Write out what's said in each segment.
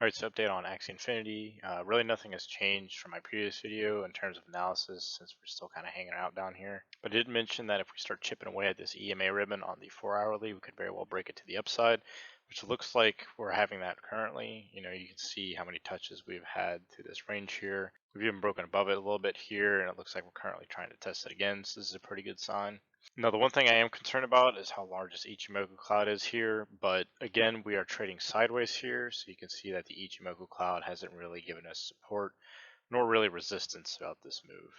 Alright, so update on Axie Infinity. Really nothing has changed from my previous video in terms of analysis since we're still kind of hanging out down here. But I did mention that if we start chipping away at this EMA ribbon on the 4-hourly, we could very well break it to the upside, which looks like we're having that currently. You can see how many touches we've had through this range here. We've even broken above it a little bit here, and it looks like we're currently trying to test it again, so this is a pretty good sign. Now, the one thing I am concerned about is how large this Ichimoku cloud is here, but again, we are trading sideways here, so you can see that the Ichimoku cloud hasn't really given us support, nor really resistance throughout this move.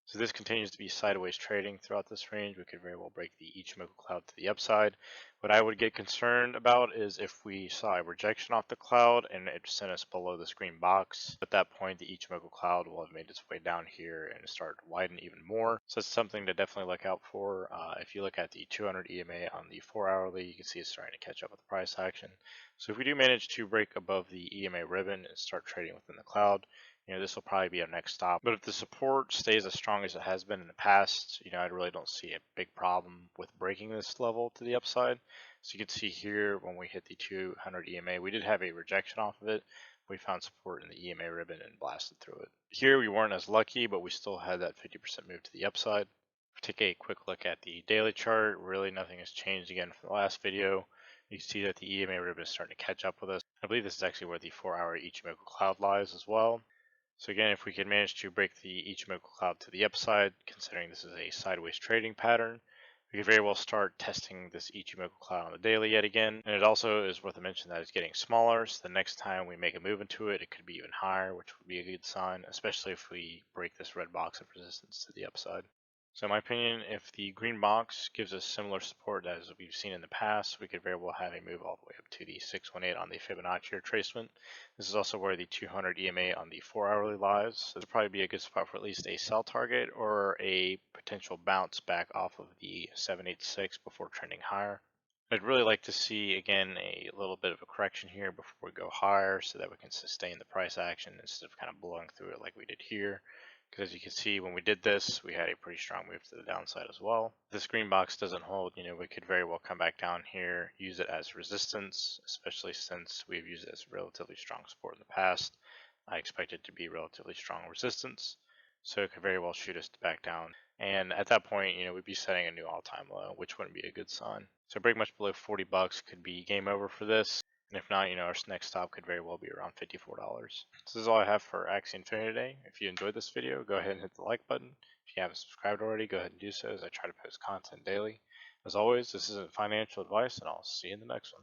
So this continues to be sideways trading throughout this range. We could very well break the Ichimoku cloud to the upside. What I would get concerned about is if we saw a rejection off the cloud and it sent us below this green box. At that point, the Ichimoku cloud will have made its way down here and start to widen even more. So that's something to definitely look out for. If you look at the 200 EMA on the 4-hourly, you can see it's starting to catch up with the price action. So if we do manage to break above the EMA ribbon and start trading within the cloud, this will probably be our next stop. But if the support stays as strong as it has been in the past, I really don't see a big problem with breaking this level to the upside. So you can see here when we hit the 200 EMA, we did have a rejection off of it. We found support in the EMA ribbon and blasted through it. Here we weren't as lucky, but we still had that 50% move to the upside. Take a quick look at the daily chart. Really nothing has changed again from the last video. You can see that the EMA ribbon is starting to catch up with us. I believe this is actually where the 4-hour Ichimoku cloud lies as well. So again, if we can manage to break the Ichimoku cloud to the upside, considering this is a sideways trading pattern, we could very well start testing this Ichimoku cloud on the daily yet again. And it also is worth a mention that it's getting smaller, so the next time we make a move into it, it could be even higher, which would be a good sign, especially if we break this red box of resistance to the upside. So in my opinion, if the green box gives us similar support as we've seen in the past, we could very well have a move all the way up to the 618 on the Fibonacci retracement. This is also where the 200 EMA on the 4-hourly lies. So this will probably be a good spot for at least a sell target or a potential bounce back off of the 786 before trending higher. I'd really like to see, again, a little bit of a correction here before we go higher so that we can sustain the price action instead of kind of blowing through it like we did here. Because as you can see, when we did this, we had a pretty strong move to the downside as well. If this green box doesn't hold, we could very well come back down here, use it as resistance, especially since we've used it as relatively strong support in the past. I expect it to be relatively strong resistance, so it could very well shoot us back down. And at that point, we'd be setting a new all-time low, which wouldn't be a good sign. So break much below 40 bucks could be game over for this. And if not, our next stop could very well be around $54. So this is all I have for Axie Infinity today. If you enjoyed this video, go ahead and hit the like button. If you haven't subscribed already, go ahead and do so as I try to post content daily. As always, this isn't financial advice, and I'll see you in the next one.